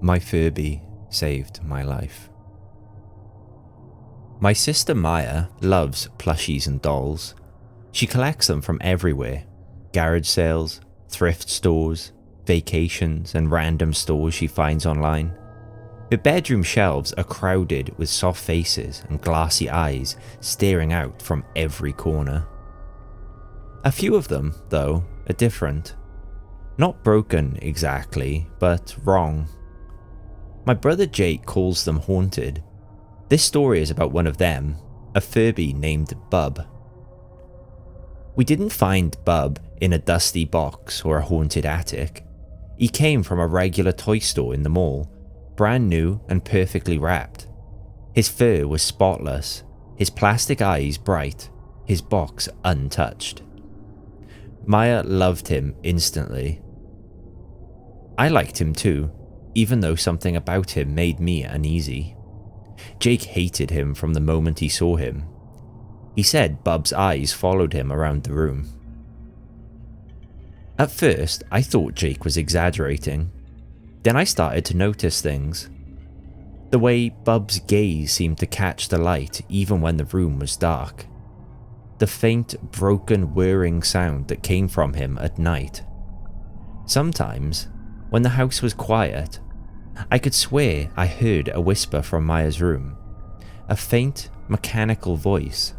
My Furby saved my life. My sister Maya loves plushies and dolls. She collects them from everywhere: garage sales, thrift stores, vacations, and random stores she finds online. Her bedroom shelves are crowded with soft faces and glassy eyes staring out from every corner. A few of them, though, are different. Not broken exactly, but wrong. My brother Jake calls them haunted. This story is about one of them, a Furby named Bub. We didn't find Bub in a dusty box or a haunted attic. He came from a regular toy store in the mall, brand new and perfectly wrapped. His fur was spotless, his plastic eyes bright, his box untouched. Maya loved him instantly. I liked him too, even though something about him made me uneasy. Jake hated him from the moment he saw him. He said Bub's eyes followed him around the room. At first, I thought Jake was exaggerating. Then I started to notice things. The way Bub's gaze seemed to catch the light even when the room was dark. The faint, broken, whirring sound that came from him at night. Sometimes, when the house was quiet, I could swear I heard a whisper from Maya's room, a faint, mechanical voice.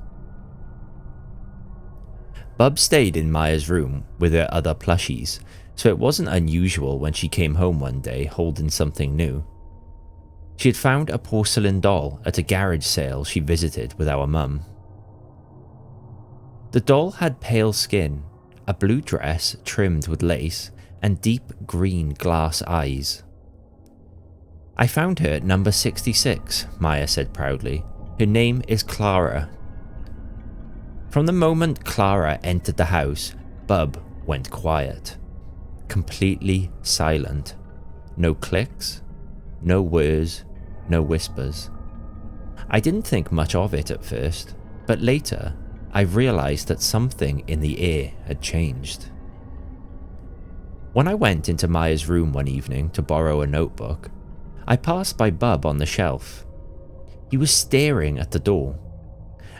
Bub stayed in Maya's room with her other plushies, so it wasn't unusual when she came home one day holding something new. She had found a porcelain doll at a garage sale she visited with our mum. The doll had pale skin, a blue dress trimmed with lace, and deep green glass eyes. "I found her at number 66, Maya said proudly. "Her name is Clara." From the moment Clara entered the house, Bub went quiet. Completely silent. No clicks, no whirs, no whispers. I didn't think much of it at first, but later I realized that something in the air had changed. When I went into Maya's room one evening to borrow a notebook, I passed by Bub on the shelf. He was staring at the door,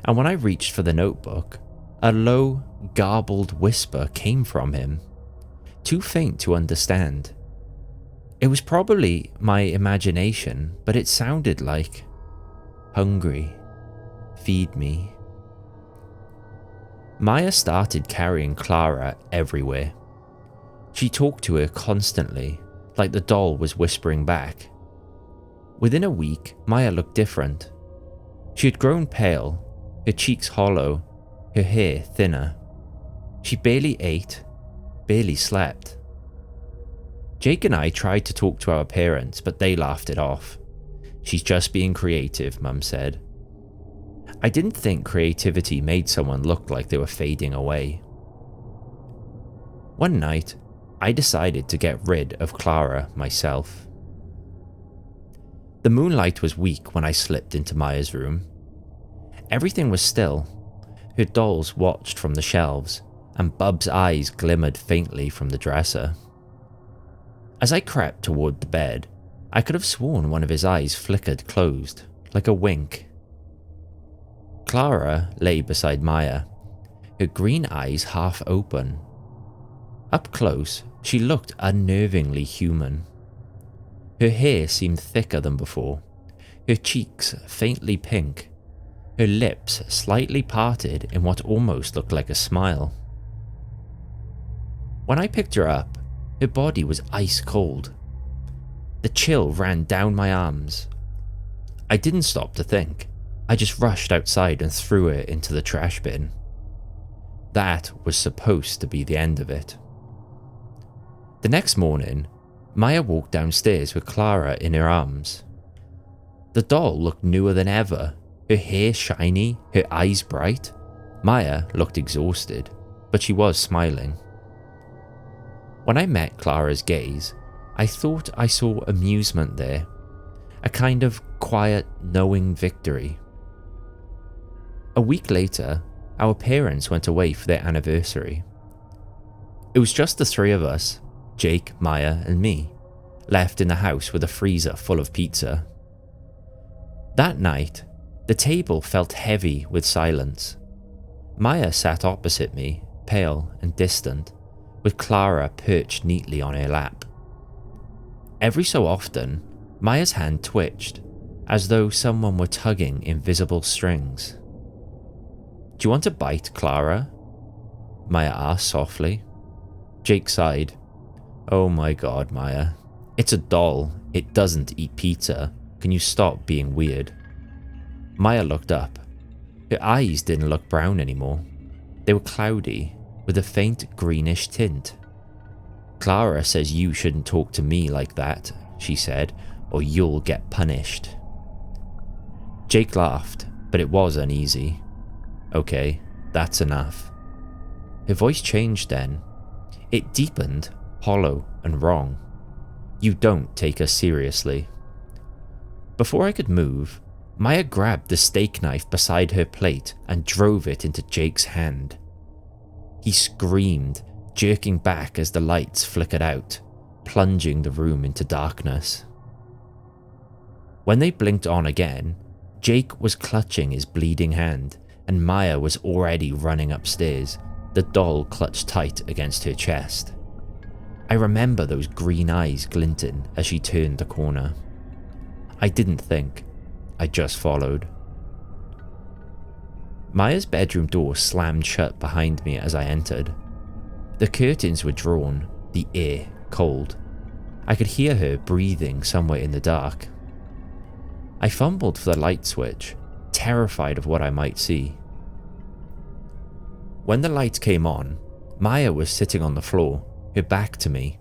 and when I reached for the notebook, a low, garbled whisper came from him, too faint to understand. It was probably my imagination, but it sounded like, "Hungry, feed me." Maya started carrying Clara everywhere. She talked to her constantly, like the doll was whispering back. Within a week, Maya looked different. She had grown pale, her cheeks hollow, her hair thinner. She barely ate, barely slept. Jake and I tried to talk to our parents, but they laughed it off. "She's just being creative," Mum said. I didn't think creativity made someone look like they were fading away. One night, I decided to get rid of Clara myself. The moonlight was weak when I slipped into Maya's room. Everything was still. Her dolls watched from the shelves, and Bub's eyes glimmered faintly from the dresser. As I crept toward the bed, I could have sworn one of his eyes flickered closed, like a wink. Clara lay beside Maya, her green eyes half open. Up close, she looked unnervingly human. Her hair seemed thicker than before, her cheeks faintly pink, her lips slightly parted in what almost looked like a smile. When I picked her up, her body was ice cold. The chill ran down my arms. I didn't stop to think. I just rushed outside and threw her into the trash bin. That was supposed to be the end of it. The next morning, Maya walked downstairs with Clara in her arms. The doll looked newer than ever, her hair shiny, her eyes bright. Maya looked exhausted, but she was smiling. When I met Clara's gaze, I thought I saw amusement there, a kind of quiet, knowing victory. A week later, our parents went away for their anniversary. It was just the three of us, Jake, Maya, and me. left in the house with a freezer full of pizza. That night, the table felt heavy with silence. Maya sat opposite me, pale and distant, with Clara perched neatly on her lap. Every so often, Maya's hand twitched, as though someone were tugging invisible strings. "Do you want a bite, Clara?" Maya asked softly. Jake sighed. "Oh my god, Maya. It's a doll. It doesn't eat pizza. Can you stop being weird?" Maya looked up. Her eyes didn't look brown anymore. They were cloudy, with a faint greenish tint. "Clara says you shouldn't talk to me like that," she said, "or you'll get punished." Jake laughed, but it was uneasy. "Okay, that's enough." Her voice changed then. It deepened, hollow and wrong. "You don't take us seriously." Before I could move, Maya grabbed the steak knife beside her plate and drove it into Jake's hand. He screamed, jerking back as the lights flickered out, plunging the room into darkness. When they blinked on again, Jake was clutching his bleeding hand, and Maya was already running upstairs, the doll clutched tight against her chest. I remember those green eyes glinting as she turned the corner. I didn't think. I just followed. Maya's bedroom door slammed shut behind me as I entered. The curtains were drawn, the air cold. I could hear her breathing somewhere in the dark. I fumbled for the light switch, terrified of what I might see. When the light came on, Maya was sitting on the floor, her back to me.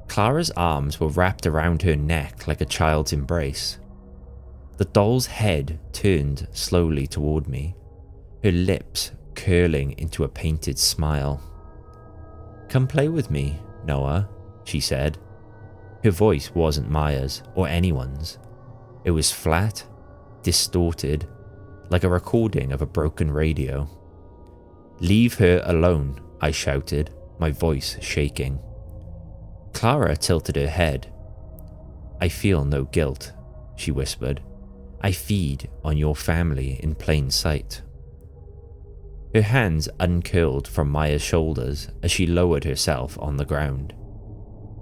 Clara's arms were wrapped around her neck like a child's embrace. The doll's head turned slowly toward me, her lips curling into a painted smile. "Come play with me, Noah," she said. Her voice wasn't Maya's or anyone's. It was flat, distorted, like a recording of a broken radio. "Leave her alone," I shouted, my voice shaking. Clara tilted her head. "I feel no guilt," she whispered. "I feed on your family in plain sight." Her hands uncurled from Maya's shoulders as she lowered herself on the ground.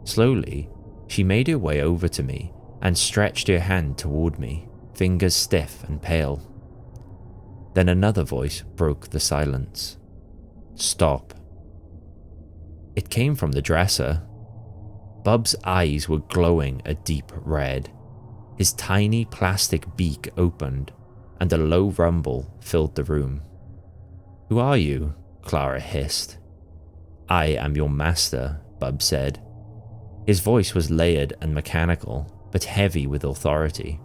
Slowly, she made her way over to me and stretched her hand toward me, fingers stiff and pale. Then another voice broke the silence. "Stop." It came from the dresser. Bub's eyes were glowing a deep red. His tiny plastic beak opened, and a low rumble filled the room. "Who are you?" Clara hissed. "I am your master," Bub said. His voice was layered and mechanical, but heavy with authority.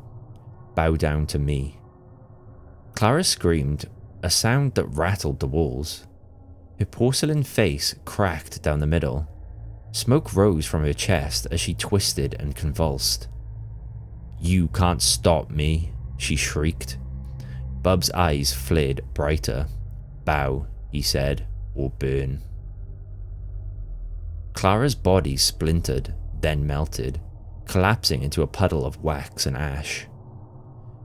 "Bow down to me." Clara screamed, a sound that rattled the walls. Her porcelain face cracked down the middle. Smoke rose from her chest as she twisted and convulsed. "You can't stop me," she shrieked. Bub's eyes flared brighter. "Bow," he said, "or burn." Clara's body splintered, then melted, collapsing into a puddle of wax and ash.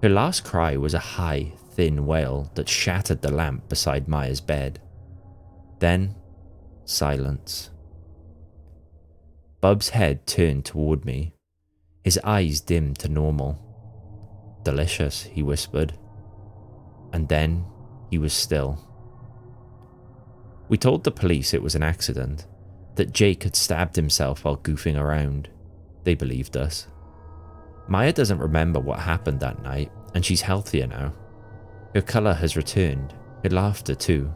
Her last cry was a high, thin wail that shattered the lamp beside Maya's bed. Then, silence. Bub's head turned toward me. His eyes dimmed to normal. "Delicious," he whispered. And then he was still. We told the police it was an accident, that Jake had stabbed himself while goofing around. They believed us. Maya doesn't remember what happened that night, and she's healthier now. Her colour has returned, her laughter too.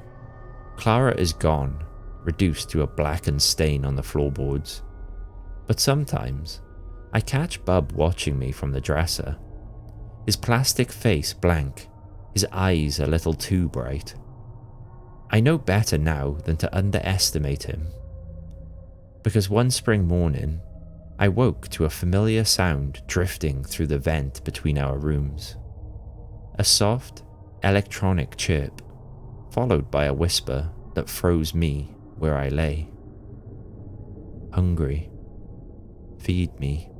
Clara is gone, reduced to a blackened stain on the floorboards. But sometimes, I catch Bub watching me from the dresser. His plastic face blank, his eyes a little too bright. I know better now than to underestimate him. Because one spring morning, I woke to a familiar sound drifting through the vent between our rooms. A soft, electronic chirp, followed by a whisper that froze me where I lay. "Hungry." Feed me.